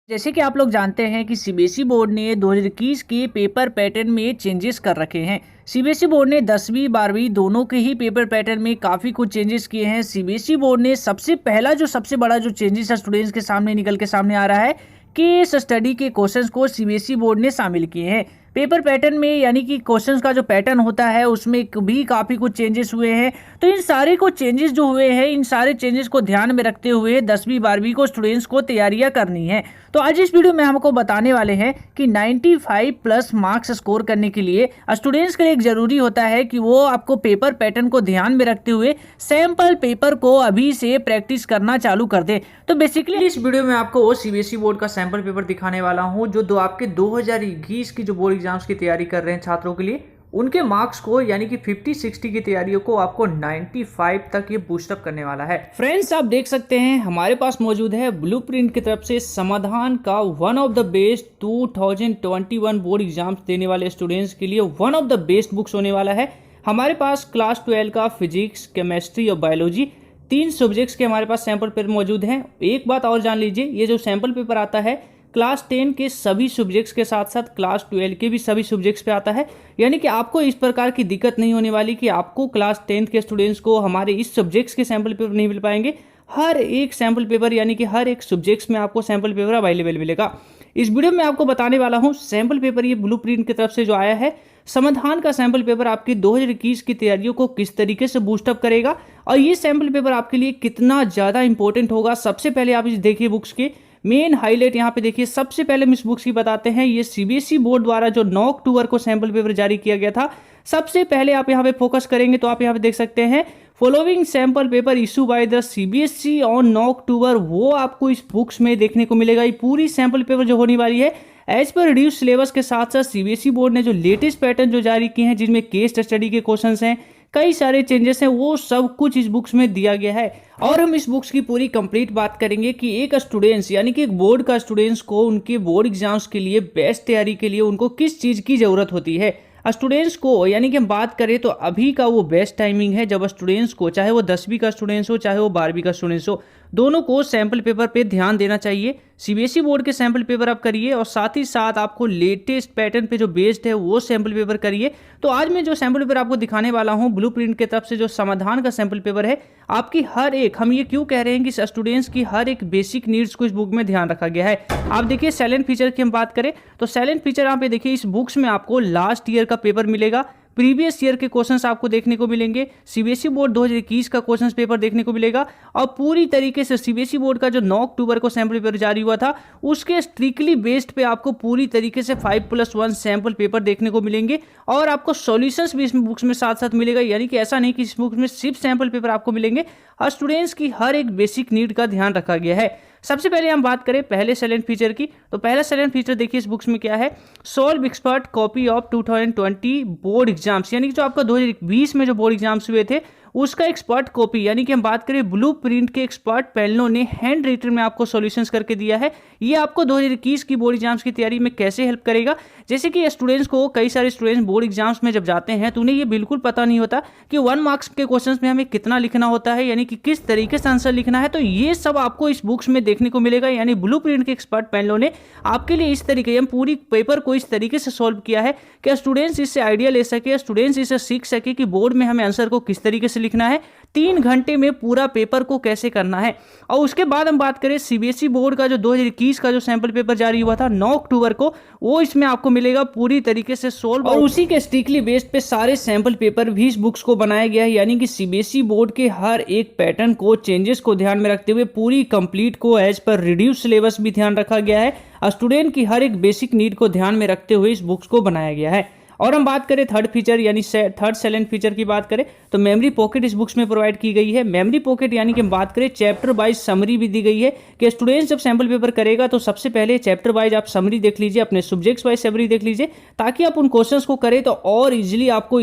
जैसे कि आप लोग जानते हैं कि सीबीएसई बोर्ड ने 2021 के पेपर पैटर्न में चेंजेस कर रखे हैं। सीबीएसई बोर्ड ने 10वीं 12वीं दोनों के ही पेपर पैटर्न में काफ़ी कुछ चेंजेस किए हैं। सीबीएसई बोर्ड ने सबसे बड़ा जो चेंजेस है स्टूडेंट्स के सामने निकल के सामने आ रहा है कि इस स्टडी के क्वेश्चंस को सीबीएसई बोर्ड ने शामिल किए हैं। पेपर पैटर्न में यानी कि क्वेश्चंस का जो पैटर्न होता है उसमें भी काफ़ी कुछ चेंजेस हुए हैं। तो इन सारे को चेंजेस जो हुए हैं, इन सारे चेंजेस को ध्यान में रखते हुए 10वीं 12वीं को स्टूडेंट्स को तैयारियां करनी है। तो आज इस वीडियो में हमको बताने वाले हैं कि 95 प्लस मार्क्स स्कोर करने के लिए स्टूडेंट्स के लिए एक जरूरी होता है कि वो आपको पेपर पैटर्न को ध्यान में रखते हुए सैंपल पेपर को अभी से प्रैक्टिस करना चालू कर दे। तो बेसिकली इस वीडियो में आपको सीबीएसई बोर्ड का सैंपल पेपर दिखाने वाला हूं जो आपके 2021 की जो बोर्ड एग्जाम्स की तैयारी कर रहे हैं छात्रों के लिए, उनके मार्क्स को यानी कि 50-60 की तैयारियों को आपको 95 तक ये बूस्टअप करने वाला है। फ्रेंड्स, आप देख सकते हैं हमारे पास मौजूद है ब्लूप्रिंट की तरफ से समाधान का one of the best 2021 board exams देने वाले स्टूडेंट्स के लिए one of the best books होने वाला है। हमारे पास क्लास 12 का फिजिक्स, केमिस्ट्री और बायोलॉजी तीन सब्जेक्ट्स के हमारे पास सैंपल पेपर मौजूद हैं। एक बात और जान लीजिए, ये जो सैंपल पेपर आता है क्लास 10 के सभी सब्जेक्ट्स के साथ साथ क्लास 12 के भी सभी सब्जेक्ट्स पे आता है। यानी कि आपको इस प्रकार की दिक्कत नहीं होने वाली कि आपको क्लास 10 के स्टूडेंट्स को हमारे इस सब्जेक्ट्स के सैंपल पेपर नहीं मिल पाएंगे। हर एक सैंपल पेपर यानी कि हर एक सब्जेक्ट्स में आपको सैंपल पेपर अवेलेबल मिलेगा। इस वीडियो में आपको बताने वाला हूँ सैंपल पेपर ये ब्लूप्रिंट की तरफ से जो आया है, समाधान का सैंपल पेपर आपकी 2021 की तैयारियों को किस तरीके से बूस्टअप करेगा और ये सैंपल पेपर आपके लिए कितना ज़्यादा इंपॉर्टेंट होगा। सबसे पहले आप इस देखिए बुक्स के मेन हाईलाइट यहाँ पे देखिए। सबसे पहले हम इस बुक्स की बताते हैं, ये सीबीएसई बोर्ड द्वारा जो 9 अक्टूबर को सैंपल पेपर जारी किया गया था। सबसे पहले आप यहाँ पे फोकस करेंगे तो आप यहाँ पे देख सकते हैं following sample paper issue by the CBSE on 9 अक्टूबर, वो आपको इस बुक्स में देखने को मिलेगा। ये पूरी सैंपल पेपर जो होने वाली है एज पर रिड्यूस सिलेबस के साथ साथ सीबीएसई बोर्ड ने जो लेटेस्ट पैटर्न जो जारी किए हैं जिनमें केस स्टडी के क्वेश्चंस हैं, कई सारे चेंजेस हैं, वो सब कुछ इस बुक्स में दिया गया है। और हम इस बुक्स की पूरी कंप्लीट बात करेंगे कि एक स्टूडेंट्स यानी कि एक बोर्ड का स्टूडेंट्स को उनके बोर्ड एग्जाम्स के लिए बेस्ट तैयारी के लिए उनको किस चीज़ की ज़रूरत होती है। स्टूडेंट्स को यानी कि हम बात करें तो अभी का वो बेस्ट टाइमिंग है जब स्टूडेंट्स को, चाहे वो 10वीं का स्टूडेंट्स हो चाहे वो 12वीं का स्टूडेंट्स हो, दोनों को सैंपल पेपर पे ध्यान देना चाहिए। सीबीएसई बोर्ड के सैंपल पेपर आप करिए और साथ ही साथ आपको लेटेस्ट पैटर्न पे जो बेस्ड है वो सैंपल पेपर करिए। तो आज मैं जो सैंपल पेपर आपको दिखाने वाला हूँ ब्लूप्रिंट की तरफ से जो समाधान का सैंपल पेपर है, आपकी हर एक, हम ये क्यों कह रहे हैं कि स्टूडेंट्स की हर एक बेसिक नीड्स को इस बुक में ध्यान रखा गया है। आप देखिए साइलेंट फीचर की हम बात करें तो साइलेंट फीचर यहाँ पे देखिए, इस बुक्स में आपको लास्ट ईयर का पेपर मिलेगा, प्रीवियस ईयर के क्वेश्चंस आपको देखने को मिलेंगे, सीबीएसई बोर्ड 2021 का क्वेश्चंस पेपर देखने को मिलेगा और पूरी तरीके से सीबीएसई बोर्ड का जो 9 अक्टूबर को सैंपल पेपर जारी हुआ था उसके स्ट्रिक्टली बेस्ड पे आपको पूरी तरीके से 5+1 सैंपल पेपर देखने को मिलेंगे और आपको सॉल्यूशंस भी इस बुक्स में साथ साथ मिलेगा। यानी कि ऐसा नहीं कि इस बुक्स में सिर्फ सैंपल पेपर आपको मिलेंगे और स्टूडेंट्स की हर एक बेसिक नीड का ध्यान रखा गया है। सबसे पहले हम बात करें पहले साइलेंट फीचर की, तो पहला साइलेंट फीचर देखिए इस बुक्स में क्या है, solve expert copy of 2020 board exams, यानी कि जो आपका 2020 में जो बोर्ड एग्जाम्स हुए थे उसका एक्सपर्ट कॉपी, यानी कि हम बात करें ब्लूप्रिंट के एक्सपर्ट पैनलों ने हैंड रिटन में आपको सॉल्यूशंस करके दिया है। ये आपको 2021 की बोर्ड एग्जाम्स की तैयारी में कैसे हेल्प करेगा। जैसे कि स्टूडेंट्स को, कई सारे स्टूडेंट्स बोर्ड एग्जाम्स में जब जाते हैं तो उन्हें ये बिल्कुल पता नहीं होता कि 1 मार्क्स के क्वेश्चंस में हमें कितना लिखना होता है, यानी कि किस तरीके से आंसर लिखना है। तो ये सब आपको इस बुक्स में देखने को मिलेगा। यानी ब्लूप्रिंट के एक्सपर्ट पैनलों ने आपके लिए इस तरीके, हम पूरी पेपर को इस तरीके से सॉल्व किया है कि स्टूडेंट्स इससे आइडिया ले सके, स्टूडेंट्स इससे सीख सके कि बोर्ड में हमें आंसर को किस तरीके से लिखना है, 3 घंटे में पूरा पेपर को कैसे करना है। और उसके बाद हम बात करें सीबीएसई बोर्ड का जो 2021 का जो सैंपल पेपर जारी हुआ था 9 अक्टूबर को, वो इसमें आपको मिलेगा पूरी तरीके से सोल्व और उसी के स्ट्रिक्टली बेस्ड पे सारे सैंपल पेपर भी इस बुक्स को बनाया गया है। यानी कि सीबीएसई बोर्ड के हर एक पैटर्न को, चेंजेस को ध्यान में रखते हुए पूरी कंप्लीट को एज पर रिड्यूस सिलेबस भी ध्यान रखा गया है और स्टूडेंट की हर एक बेसिक नीड को ध्यान में रखते हुए इस बुक्स को बनाया गया है। और हम बात करें थर्ड फीचर यानी थर्ड साइलेंट फीचर की बात करें तो मेमोरी पॉकेट इस बुक्स में प्रोवाइड की गई है। मेमोरी पॉकेट यानी कि हम बात करें चैप्टर वाइज समरी भी दी गई है कि स्टूडेंट्स जब सैंपल पेपर करेगा तो सबसे पहले चैप्टर वाइज आप समरी देख लीजिए, अपने सब्जेक्ट्स वाइज समरी देख लीजिए, ताकि आप उन क्वेश्चंस को करें तो और इजीली आपको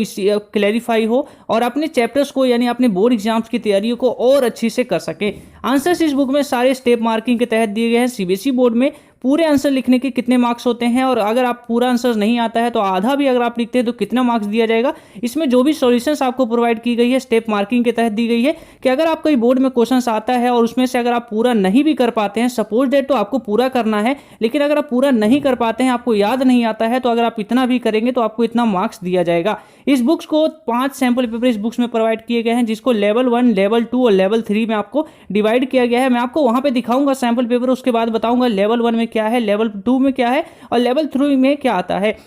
क्लैरिफाई हो और अपने चैप्टर्स को यानी अपने बोर्ड एग्जाम्स की तैयारियों को और अच्छी से कर सकें। आंसर्स इस बुक में सारे स्टेप मार्किंग के तहत दिए गए हैं। सीबीएसई बोर्ड में पूरे आंसर लिखने के कितने मार्क्स होते हैं, और अगर आप पूरा आंसर नहीं आता है तो आधा भी अगर आप लिखते हैं तो कितना मार्क्स दिया जाएगा। इसमें जो भी सॉल्यूशंस आपको प्रोवाइड की गई है स्टेप मार्किंग के तहत दी गई है कि अगर आपका बोर्ड में क्वेश्चन आता है और उसमें से अगर आप पूरा नहीं भी कर पाते हैं, सपोज दैट तो आपको पूरा करना है, लेकिन अगर आप पूरा नहीं कर पाते हैं, आपको याद नहीं आता है, तो अगर आप इतना भी करेंगे तो आपको इतना मार्क्स दिया जाएगा। इस बुक्स को 5 सैंपल पेपर इस बुक्स में प्रोवाइड किए गए हैं, जिसको लेवल 1, लेवल 2 और लेवल 3 में आपको डिवाइड किया गया है। मैं आपको वहां पे दिखाऊंगा सैंपल पेपर, उसके बाद बताऊंगा लेवल 1 में क्या है, लेवल 2 में क्या है और लेवल 3 में क्या आता है।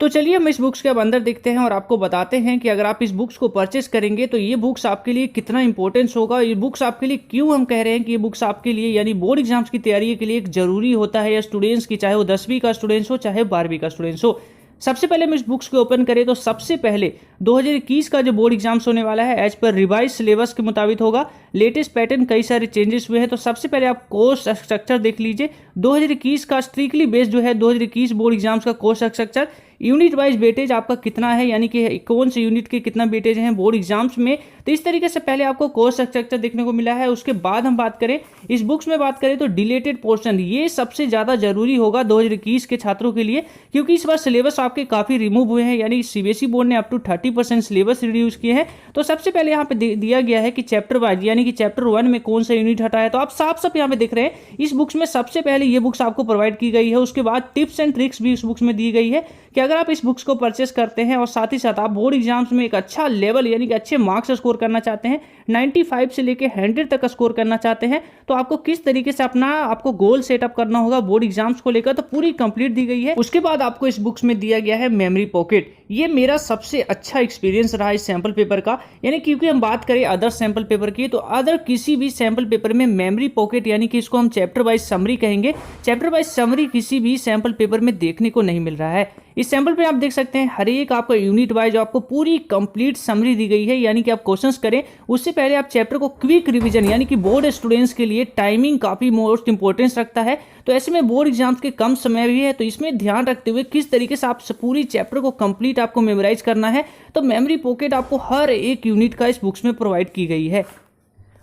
तो चलिए हम इस बुक्स के अब अंदर देखते हैं और आपको बताते हैं कि अगर आप इस बुक्स को परचेस करेंगे तो ये बुक्स आपके लिए कितना इंपॉर्टेंस होगा, ये बुक्स आपके लिए क्यों हम कह रहे हैं कि ये बुक्स आपके लिए यानी बोर्ड एग्जाम्स की तैयारी के लिए एक जरूरी होता है, या स्टूडेंट्स की, चाहे वो 10वीं का स्टूडेंट्स हो चाहे 12वीं का स्टूडेंट्स हो। सबसे पहले हम इस बुक्स को ओपन करें तो सबसे पहले 2021 का जो बोर्ड एग्जाम्स होने वाला है एज पर रिवाइज सिलेबस के मुताबिक होगा। लेटेस्ट पैटर्न कई सारे चेंजेस हुए हैं। तो सबसे पहले आप कोर्स स्ट्रक्चर देख लीजिए। 2021 का स्ट्रिक्टली बेस्ड जो है 2021 बोर्ड एग्जाम्स का course structure, unit wise weightage आपका कितना है, यानी कि कौन से यूनिट के कितना वेटेज हैं बोर्ड एग्जाम्स में। तो इस तरीके से पहले आपको कोर्स स्ट्रक्चर देखने को मिला है। उसके बाद हम बात करें इस बुक्स में बात करें तो डिलेटेड पोर्शन, ये सबसे ज़्यादा जरूरी होगा 2021 के छात्रों के लिए, क्योंकि इस बार सिलेबस आपके काफ़ी रिमूव हुए हैं, यानी सीबीएसई बोर्ड ने अप टू 30% सिलेबस रिड्यूस किए हैं। तो सबसे पहले यहाँ पे दिया गया है कि चैप्टर वाइज, यानी कि चैप्टर 1 में कौन सा यूनिट हटा है। तो आप साफ यहाँ पे देख रहे हैं इस बुक्स में सबसे पहले ये बुक्स आपको प्रोवाइड की गई है। उसके बाद टिप्स एंड ट्रिक्स भी इस बुक्स में दी गई है कि अगर आप इस बुक्स को परचेस करते हैं और साथ ही साथ आप बोर्ड एग्जाम्स में एक अच्छा लेवल यानी कि अच्छे मार्क्स स्कोर करना चाहते हैं, 95 से लेके 100 तक स्कोर करना चाहते हैं, तो आपको किस तरीके से आपको गोल सेटअप करना होगा बोर्ड एग्जाम्स को लेकर, तो पूरी कंप्लीट दी गई है। उसके बाद आपको इस बुक्स में दिया गया है मेमोरी पॉकेट। ये मेरा सबसे अच्छा एक्सपीरियंस रहा इस सैंपल पेपर का, यानी क्योंकि हम बात करें अदर सैंपल पेपर की, तो अदर किसी भी सैंपल पेपर में मेमोरी पॉकेट यानी कि इसको हम चैप्टर वाइज समरी कहेंगे, चैप्टर वाइज समरी किसी भी सैंपल पेपर में देखने को नहीं मिल रहा है। इस सैंपल पे आप देख सकते हैं हर एक आपका यूनिट वाइज आपको पूरी कंप्लीट समरी दी गई है, यानी कि आप क्वेश्चंस करें उससे पहले आप चैप्टर को क्विक रिवीजन, यानी कि बोर्ड स्टूडेंट्स के लिए टाइमिंग काफी मोस्ट इंपॉर्टेंस रखता है। तो ऐसे में बोर्ड एग्जाम्स के कम समय भी है, तो इसमें ध्यान रखते हुए किस तरीके से आप पूरी चैप्टर को कंप्लीट आपको मेमोराइज करना है, तो मेमोरी पॉकेट आपको हर एक यूनिट का इस बुक्स में प्रोवाइड की गई है।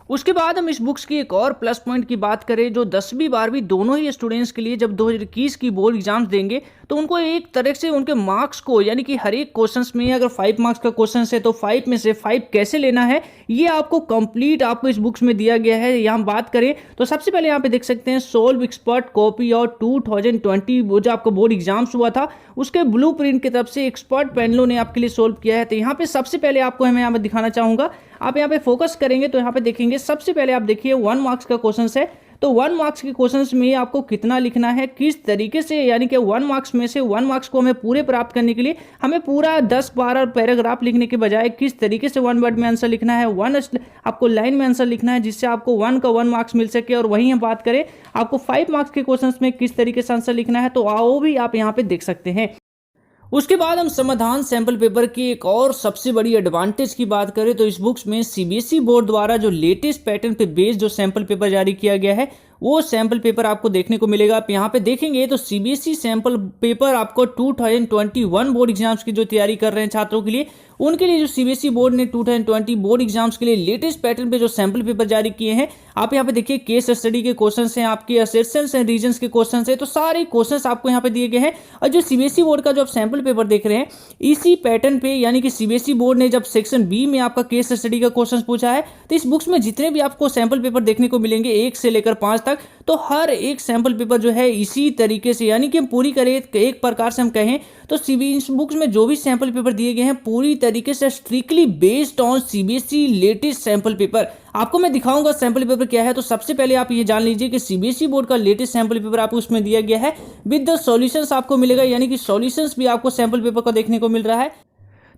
उसके बाद हम इस बुक्स की एक और प्लस पॉइंट की बात करें जो 10वीं 12वीं दोनों ही स्टूडेंट्स के लिए जब 2021 की बोर्ड एग्जाम्स देंगे तो उनको एक तरह से उनके मार्क्स को, यानी कि हर एक क्वेश्चंस में अगर 5 मार्क्स का क्वेश्चन है तो 5 में से 5 कैसे लेना है, ये आपको कंप्लीट आपको इस बुक्स में दिया गया है। यहाँ बात करें तो सबसे पहले यहाँ पे देख सकते हैं सोल्व एक्सपर्ट कॉपी और 2020 वो जो आपको बोर्ड एग्जाम्स हुआ था उसके ब्लूप्रिंट की तरफ से एक्सपर्ट पैनलों ने आपके लिए सोल्व किया है। तो यहाँ पे सबसे पहले आपको मैं यहाँ पे दिखाना चाहूंगा, आप यहाँ पे फोकस करेंगे तो यहाँ पे देखेंगे सबसे पहले आप देखिए 1 मार्क्स का क्वेश्चन है। तो 1 मार्क्स के क्वेश्चंस में आपको कितना लिखना है, किस तरीके से, यानी कि 1 मार्क्स में से 1 मार्क्स को हमें पूरे प्राप्त करने के लिए हमें पूरा 10-12 पैराग्राफ लिखने के बजाय किस तरीके से 1 वर्ड में आंसर लिखना है, 1 आपको लाइन में आंसर लिखना है जिससे आपको 1 का 1 मार्क्स मिल सके। और वहीं हम बात करें आपको 5 मार्क्स के क्वेश्चंस में किस तरीके से आंसर लिखना है, तो वो भी आप यहाँ पे देख सकते हैं। उसके बाद हम समाधान सैंपल पेपर की एक और सबसे बड़ी एडवांटेज की बात करें तो इस बुक्स में सीबीएसई बोर्ड द्वारा जो लेटेस्ट पैटर्न पे बेस्ड जो सैंपल पेपर जारी किया गया है वो सैंपल पेपर आपको देखने को मिलेगा। आप यहाँ पे देखेंगे तो सीबीएसई सैंपल पेपर आपको 2021 बोर्ड एग्जाम्स की जो तैयारी कर रहे हैं छात्रों के लिए, उनके लिए जो सीबीएसई बोर्ड ने 2020 बोर्ड एग्जाम्स के लिए लेटेस्ट पैटर्न पे जो सैंपल पेपर जारी किए हैं, आप यहाँ पे देखिए केस स्टडी के क्वेश्चंस हैं, आपके असर्शंस एंड रीजंस के क्वेश्चंस हैं, तो सारे क्वेश्चंस आपको यहाँ पे दिए गए हैं। और जो सीबीएसई बोर्ड का जो आप सैंपल पेपर देख रहे हैं इसी पैटर्न पे, यानी कि सीबीएसई बोर्ड ने जब सेक्शन बी में आपका केस स्टडी का क्वेश्चन पूछा है, तो इस बुक्स में जितने भी आपको सैंपल पेपर देखने को मिलेंगे 1 से लेकर 5 तक, तो हर एक सैंपल पेपर जो है इसी तरीके से, यानी कि हम पूरी करें एक प्रकार से हम कहें तो सीबीएसई बुक्स में जो भी सैंपल पेपर दिए गए हैं पूरी तरीके से strictly based on CBSE latest sample paper. आपको मैं दिखाऊंगा सैंपल पेपर क्या है। तो सबसे पहले आप ये जान लीजिए कि सीबीएसई बोर्ड का लेटेस्ट सैंपल पेपर आपको उसमें दिया गया है विद द सॉल्यूशंस आपको मिलेगा, यानी कि सॉल्यूशंस भी आपको सैंपल पेपर का देखने को मिल रहा है।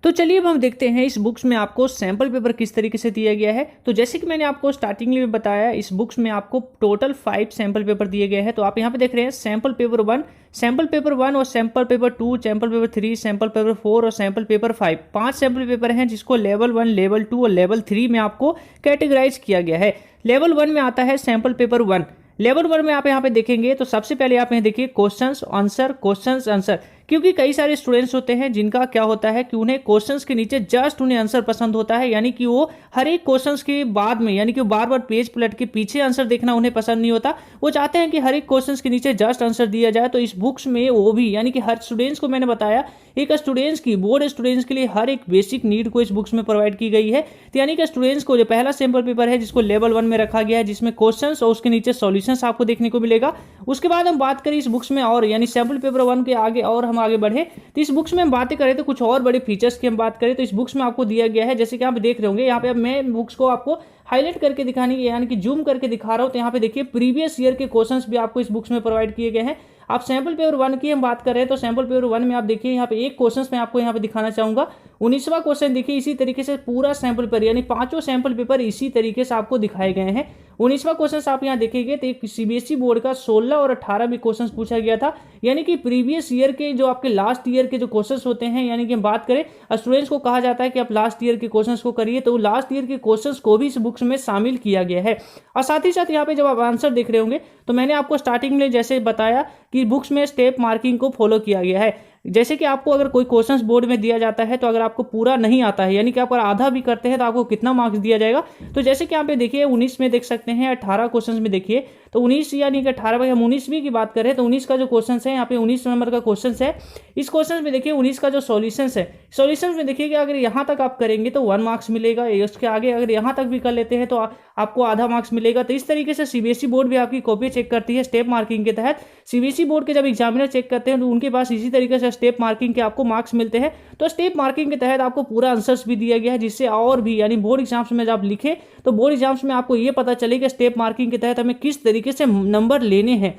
तो चलिए अब हम देखते हैं इस बुक्स में आपको सैंपल पेपर किस तरीके से दिया गया है। तो जैसे कि मैंने आपको स्टार्टिंग में बताया इस बुक्स में आपको टोटल 5 सैंपल पेपर दिए गए हैं। तो आप यहाँ पे देख रहे हैं सैंपल पेपर 1 और sample paper 2, sample paper 3, sample paper 4 और सैंपल पेपर 5। 5 सैंपल पेपर हैं जिसको लेवल 1, लेवल 2 और लेवल 3 में आपको कैटेगराइज किया गया है। लेवल 1 में आता है सैंपल पेपर 1। लेवल 1 में आप यहाँ पे देखेंगे तो सबसे पहले आप यहाँ देखिए क्वेश्चंस आंसर, क्वेश्चंस आंसर, क्योंकि कई सारे स्टूडेंट्स होते हैं जिनका क्या होता है कि उन्हें क्वेश्चंस के नीचे जस्ट उन्हें आंसर पसंद होता है, यानी कि वो हर एक क्वेश्चंस के बाद में, यानी कि बार बार पेज पलट के पीछे आंसर देखना उन्हें पसंद नहीं होता। वो चाहते हैं कि हर एक क्वेश्चंस के नीचे जस्ट आंसर दिया जाए। तो इस बुक्स में वो भी, यानी कि हर स्टूडेंट्स को मैंने बताया, एक स्टूडेंट्स की, बोर्ड स्टूडेंट्स के लिए हर एक बेसिक नीड को इस बुक्स में प्रोवाइड की गई है। तो यानी कि स्टूडेंट्स को जो पहला सैंपल पेपर है जिसको लेवल 1 में रखा गया है, जिसमें क्वेश्चंस और उसके नीचे सॉल्यूशंस आपको देखने को मिलेगा। उसके बाद हम बात करें इस बुक्स में, और यानी सैंपल पेपर 1 के आगे और हम आगे बढ़े तो इस बुक्स में हम बातें करें तो कुछ और बड़े फीचर्स की हम बात करें तो इस बुक्स में आपको दिया गया है, जैसे कि आप देख रहे होंगे यहाँ पे। अब मैं बुक्स को आपको हाईलाइट करके दिखाने की, यानी कि जूम करके दिखा रहा हूं। तो यहाँ पे देखिए प्रीवियस ईयर के क्वेश्चंस भी आपको इस बुक्स में प्रोवाइड किए गए हैं। आप सैंपल पेपर 1 की हम बात कर रहे हैं तो सैंपल पेपर 1 में आप देखिए यहाँ पे एक क्वेश्चन मैं आपको यहाँ पे दिखाना चाहूंगा। 19वां क्वेश्चन देखिए, इसी तरीके से पूरा सैंपल पेपर, यानी 5 सैंपल पेपर इसी तरीके से आपको दिखाए गए हैं। 19वां क्वेश्चन आप यहाँ देखेंगे तो एक सीबीएसई बोर्ड का 16 और 18 में क्वेश्चन पूछा गया था, यानी कि प्रीवियस ईयर के जो आपके लास्ट ईयर के जो क्वेश्चन होते हैं, यानी कि हम बात करें स्टूडेंट्स को कहा जाता है कि आप लास्ट ईयर के क्वेश्चन को करिए, तो लास्ट ईयर के क्वेश्चन को भी इस बुक्स में शामिल किया गया है। और साथ ही साथ यहाँ पे जब आप आंसर देख रहे होंगे तो मैंने आपको स्टार्टिंग में जैसे बताया कि बुक्स में स्टेप मार्किंग को फॉलो किया गया है। जैसे कि आपको अगर कोई क्वेश्चंस बोर्ड में दिया जाता है तो अगर आपको पूरा नहीं आता है, यानी कि आप आधा भी करते हैं तो आपको कितना मार्क्स दिया जाएगा। तो जैसे कि यहाँ पे देखिए 19 में देख सकते हैं, 18 क्वेश्चंस में देखिए तो 19 यानी कि 18 भाई, हम 19वीं की बात करें तो 19 का जो क्वेश्चन है यहाँ पे 19 नंबर का क्वेश्चन है। इस क्वेश्चन में देखिए 19 का जो सॉल्यूशन है, सॉल्यूशन में देखिए कि अगर यहाँ तक आप करेंगे तो 1 मार्क्स मिलेगा, उसके आगे अगर यहाँ तक भी कर लेते हैं तो आपको आधा मार्क्स मिलेगा। तो इस तरीके से सीबीएसई बोर्ड भी आपकी कॉपी चेक करती है स्टेप मार्किंग के तहत। सीबीएसई बोर्ड के जब एग्जामिनर चेक करते हैं तो उनके पास इसी तरीके से स्टेप मार्किंग के आपको मार्क्स मिलते हैं। तो स्टेप मार्किंग के तहत आपको पूरा आंसर्स भी दिया गया है, जिससे और भी, यानी बोर्ड एग्जाम्स में जब आप लिखे तो बोर्ड एग्जाम्स में आपको ये पता चले कि स्टेप मार्किंग के तहत हमें किस तरीके से नंबर लेने हैं।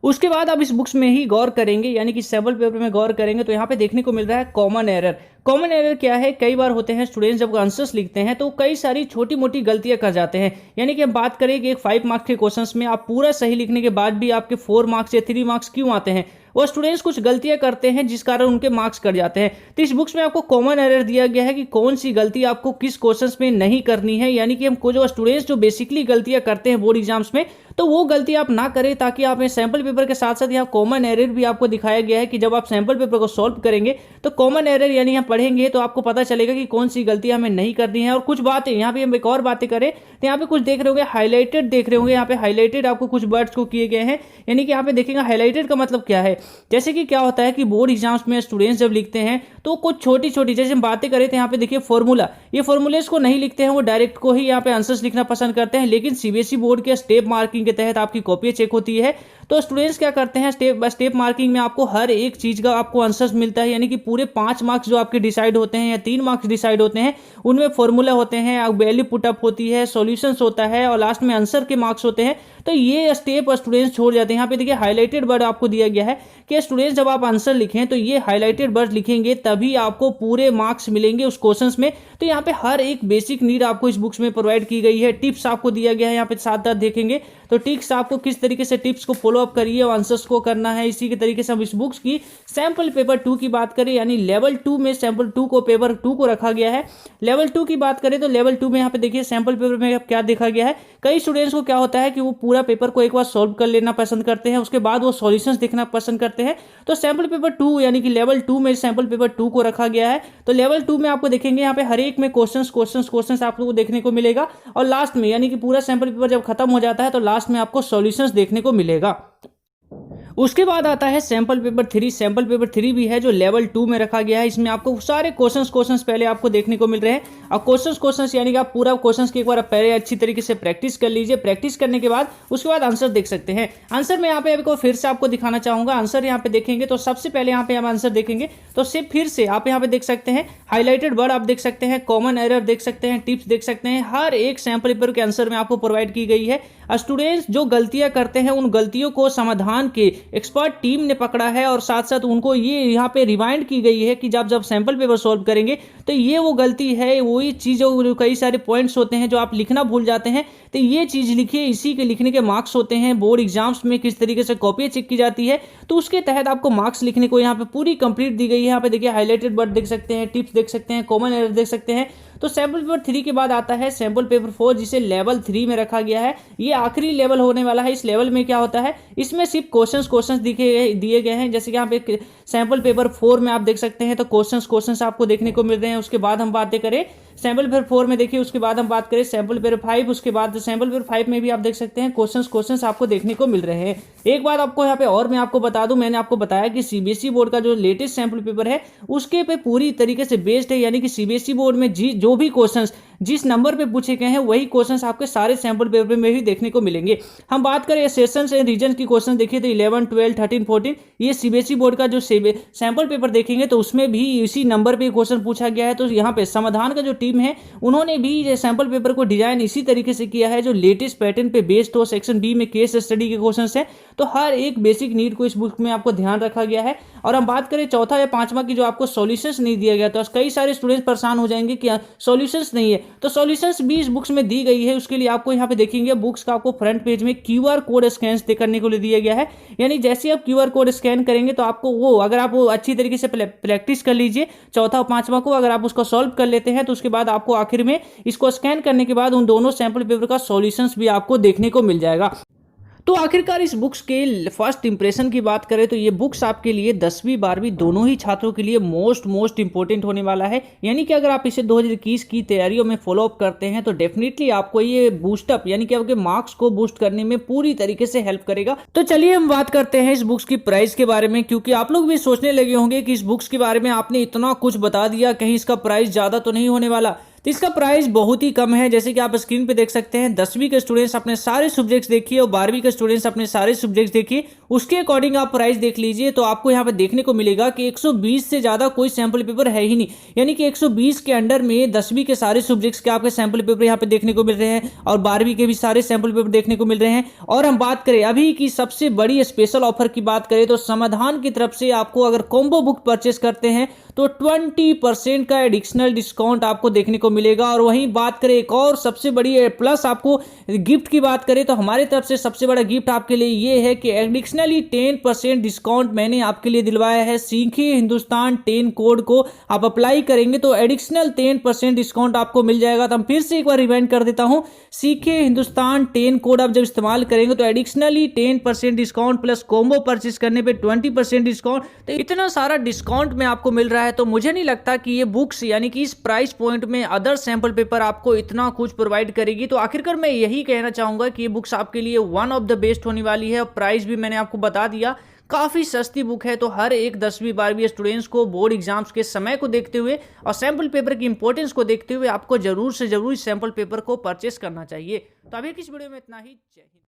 उसके बाद आप इस बुक्स में ही गौर करेंगे, यानी कि सैंपल पेपर में गौर करेंगे तो यहाँ पे देखने को मिल रहा है कॉमन एरर। कॉमन एरर क्या है? कई बार होते हैं स्टूडेंट्स जब आंसर्स लिखते हैं तो कई सारी छोटी मोटी गलतियां कर जाते हैं। यानी कि हम बात करें कि एक 5 मार्क्स के क्वेश्चंस में आप पूरा सही लिखने के बाद भी आपके 4 मार्क्स या 3 मार्क्स क्यों आते हैं? वो स्टूडेंट्स कुछ गलतियां करते हैं जिस कारण उनके मार्क्स कट जाते हैं। तो इस बुक्स में आपको कॉमन एरर दिया गया है कि कौन सी गलती आपको किस क्वेश्चंस में नहीं करनी है, यानी कि हमको जो स्टूडेंट्स जो बेसिकली गलतियां करते हैं बोर्ड एग्जाम्स में, तो वो गलती आप ना करें, ताकि आप सैंपल पेपर के साथ साथ यहाँ कॉमन एरर भी आपको दिखाया गया है कि जब आप सैंपल पेपर को सॉल्व करेंगे तो कॉमन एरर यानी यहाँ पढ़ेंगे तो आपको पता चलेगा कि कौन सी गलती हमें नहीं करनी है। और कुछ बातें यहाँ पे हम एक और बातें करें तो यहाँ पे कुछ देख रहे होंगे हाईलाइटेड, देख रहे होंगे यहाँ पे हाईलाइटेड आपको कुछ वर्ड्स को किए गए हैं। यानी कि यहाँ पे देखेंगे हाईलाइटेड का मतलब क्या है। जैसे कि क्या होता है कि बोर्ड एग्जाम्स में स्टूडेंट्स जब लिखते हैं तो कुछ छोटी छोटी, जैसे हम बातें करें तो यहाँ पे देखिए फॉर्मूला, ये फॉर्मूलेस को नहीं लिखते हैं, वो डायरेक्ट को ही यहाँ पे आंसर्स लिखना पसंद करते हैं। लेकिन सीबीएसई बोर्ड के स्टेप मार्किंग के तहत आपकी कॉपी चेक होती है तो स्टूडेंट्स क्या करते हैं, स्टेप बाय स्टेप मार्किंग में आपको हर एक चीज का आपको आंसर्स मिलता है। यानी कि पूरे 5 मार्क्स जो आपके डिसाइड होते हैं या 3 मार्क्स डिसाइड होते हैं, उनमें फॉर्मूला होते हैं, वैल्यू पुटअप होती है, सॉल्यूशंस होता है और लास्ट में आंसर के मार्क्स होते हैं। तो ये स्टेप स्टूडेंट्स छोड़ जाते हैं। यहाँ पे देखिए हाईलाइटेड वर्ड आपको दिया गया है कि स्टूडेंट्स जब आप आंसर लिखें तो ये हाईलाइटेड वर्ड लिखेंगे, तभी आपको पूरे मार्क्स मिलेंगे उस क्वेश्चन में। तो यहाँ पे हर एक बेसिक नीड आपको इस बुक्स में प्रोवाइड की गई है। टिप्स आपको दिया गया है, यहाँ पे साथ साथ देखेंगे तो टिप्स आपको किस तरीके से टिप्स को फॉलो अप करिए और आंसर्स को करना है। इसी के तरीके से हम इस बुक्स की सैंपल पेपर 2 की बात करें, यानी लेवल 2 में सैंपल 2 को, पेपर 2 को रखा गया है। लेवल 2 की बात करें तो लेवल 2 में यहाँ पे देखिए सैंपल पेपर में क्या देखा गया है। कई स्टूडेंट्स को क्या होता है कि वो पूरा पेपर को एक बार सॉल्व कर लेना पसंद करते हैं, उसके बाद वो सॉल्यूशंस देखना पसंद करते हैं। तो सैंपल पेपर 2 यानी कि लेवल 2 में सैंपल पेपर 2 को रखा गया है। तो लेवल 2 में आपको देखेंगे यहाँ पे हर एक में क्वेश्चंस आपको देखने को मिलेगा और लास्ट में, यानी कि पूरा सैंपल पेपर जब खत्म हो जाता है तो लास्ट में आपको सॉल्यूशंस देखने को मिलेगा। उसके बाद आता है सैंपल पेपर 3। सैंपल पेपर 3 भी है जो लेवल 2 में रखा गया है। इसमें आपको सारे क्वेश्चंस पहले आपको देखने को मिल रहे हैं और क्वेश्चंस यानी कि आप पूरा क्वेश्चंस की एक बार पहले अच्छी तरीके से प्रैक्टिस कर लीजिए। प्रैक्टिस करने के बाद उसके बाद आंसर देख सकते हैं। आंसर में यहाँ पे आपको फिर से आपको दिखाना चाहूंगा। आंसर यहाँ पे देखेंगे तो सबसे पहले यहाँ पे हम आंसर देखेंगे तो सिर्फ फिर से आप यहाँ पे देख सकते हैं हाईलाइटेड वर्ड आप देख सकते हैं, कॉमन एरर देख सकते हैं, टिप्स देख सकते हैं। हर एक सैंपल पेपर के आंसर में आपको प्रोवाइड की गई है। स्टूडेंट्स जो गलतियां करते हैं उन गलतियों को समाधान के एक्सपर्ट टीम ने पकड़ा है और साथ साथ उनको ये यहाँ पे रिमाइंड की गई है कि जब सैंपल पेपर सॉल्व करेंगे तो ये वो गलती है, वही चीज, कई सारे पॉइंट्स होते हैं जो आप लिखना भूल जाते हैं तो ये चीज लिखिए। इसी के लिखने के मार्क्स होते हैं। बोर्ड एग्जाम्स में किस तरीके से कॉपी चेक की जाती है तो उसके तहत आपको मार्क्स लिखने को यहाँ पे पूरी कंप्लीट दी गई है। यहाँ पे देखिए हाईलाइटेड वर्ड देख सकते हैं, टिप्स देख सकते हैं, कॉमन एरर देख सकते हैं। तो सैंपल पेपर 3 के बाद आता है सैंपल पेपर 4, जिसे लेवल 3 में रखा गया है। ये आखिरी लेवल होने वाला है। इस लेवल में क्या होता है, इसमें सिर्फ क्वेश्चंस दिए गए हैं। जैसे कि यहाँ पे सैंपल पेपर 4 में आप देख सकते हैं तो क्वेश्चंस आपको देखने को मिल रहे हैं। उसके बाद हम बातें करें सैंपल पेपर 4 में, देखिए उसके बाद हम बात करें सैंपल पेपर 5, उसके बाद सैंपल पेपर 5 में भी आप देख सकते हैं क्वेश्चंस आपको देखने को मिल रहे हैं। एक बात आपको यहाँ पे और मैं आपको बता दूं, मैंने आपको बताया कि सीबीएसई बोर्ड का जो लेटेस्ट सैंपल पेपर है उसके पे पूरी तरीके से बेस्ड है, यानी कि सीबीएसई बोर्ड में जो भी क्वेश्चंस जिस नंबर पे पूछे गए हैं वही क्वेश्चंस आपके सारे सैंपल पेपर में भी देखने को मिलेंगे। हम बात करें सेशंस एंड रीजन की क्वेश्चन देखिए तो 11, 12, 13, 14 ये सीबीएसई बोर्ड का जो सैंपल पेपर देखेंगे तो उसमें भी इसी नंबर पे क्वेश्चन पूछा गया है। तो यहाँ पे समाधान का जो टीम है उन्होंने भी सैंपल पेपर को डिजाइन इसी तरीके से किया है जो लेटेस्ट पैटर्न पे बेस्ड हो। सेक्शन बी में केस स्टडी के क्वेश्चन है, तो हर एक बेसिक नीड को इस बुक में आपको ध्यान रखा गया है। और हम बात करें चौथा या पांचवा की, जो आपको सॉल्यूशंस नहीं दिया गया, तो कई सारे स्टूडेंट्स परेशान हो जाएंगे कि सॉल्यूशंस नहीं है, तो सॉल्यूशंस भी इस बुक्स में दी गई है। उसके लिए आपको यहाँ पे देखेंगे बुक्स का आपको फ्रंट पेज में क्यूआर कोड स्कैन करने को लिए दिया गया है। यानी जैसे आप क्यूआर कोड स्कैन करेंगे तो आपको वो, अगर आप वो अच्छी तरीके से प्रैक्टिस कर लीजिए चौथा और पांचवा को, अगर आप उसको सॉल्व कर लेते हैं तो उसके बाद आपको आखिर में इसको स्कैन करने के बाद उन दोनों सैंपल पेपर का सॉल्यूशंस भी आपको देखने को मिल जाएगा। तो आखिरकार इस बुक्स के फर्स्ट इंप्रेशन की बात करें तो ये बुक्स आपके लिए 10वीं 12वीं दोनों ही छात्रों के लिए मोस्ट इंपॉर्टेंट होने वाला है। यानी कि अगर आप इसे 2021 की तैयारियों में फॉलोअप करते हैं तो डेफिनेटली आपको ये बूस्टअप यानी कि आपके मार्क्स को बूस्ट करने में पूरी तरीके से हेल्प करेगा। तो चलिए हम बात करते हैं इस बुक्स की प्राइस के बारे में, क्योंकि आप लोग भी सोचने लगे होंगे कि इस बुक्स के बारे में आपने इतना कुछ बता दिया, कहीं इसका प्राइस ज्यादा तो नहीं होने वाला। तो इसका प्राइस बहुत ही कम है। जैसे कि आप स्क्रीन पे देख सकते हैं 10वीं के स्टूडेंट्स अपने सारे सब्जेक्ट्स देखिए और 12वीं के स्टूडेंट्स अपने सारे सब्जेक्ट्स देखिए, उसके अकॉर्डिंग आप प्राइस देख लीजिए तो आपको यहाँ पे देखने को मिलेगा कि 120 से ज्यादा कोई सैंपल पेपर है ही नहीं। यानी कि 120 के अंडर में 10वीं के सारे सब्जेक्ट्स के आपके सैंपल पेपर यहाँ पे देखने को मिल रहे हैं और 12वीं के भी सारे सैंपल पेपर देखने को मिल रहे हैं। और हम बात करें अभी की सबसे बड़ी स्पेशल ऑफर की बात करें तो समाधान की तरफ से आपको अगर कॉम्बो बुक परचेस करते हैं तो 20% का एडिशनल डिस्काउंट आपको देखने को मिलेगा। और वहीं बात करें एक और सबसे बड़ी प्लस आपको गिफ्ट की बात करें तो हमारे तरफ से सबसे बड़ा गिफ्ट आपके लिए ये है कि एडिशनली 10% डिस्काउंट मैंने आपके लिए दिलवाया है। सीखे हिंदुस्तान 10 कोड को आप अप्लाई करेंगे तो एडिशनल 10% डिस्काउंट आपको मिल जाएगा। तो हम फिर से एक बार रिमाइंड कर देता हूं, सीखे हिंदुस्तान 10 कोड आप जब इस्तेमाल करेंगे तो additionally 10% discount plus combo purchase करने पे 20% डिस्काउंट। तो इतना सारा डिस्काउंट में आपको मिल रहा है तो मुझे नहीं लगता कि ये बुक्स यानी कि इस प्राइस पॉइंट में अदर सैंपल पेपर आपको इतना कुछ प्रोवाइड करेगी। तो आखिरकार मैं यही कहना चाहूंगा कि ये बुक्स आपके लिए वन ऑफ द बेस्ट होने वाली है। और प्राइस भी मैंने आपको बता दिया, काफी सस्ती बुक है। तो हर एक 10वीं 12वीं स्टूडेंट्स को बोर्ड एग्जाम्स के समय को देखते हुए और सैंपल पेपर की इंपॉर्टेंस को देखते हुए आपको जरूर से जरूर इस सैंपल पेपर को परचेस करना चाहिए। तो अभी किस वीडियो में इतना ही। जय हिंद।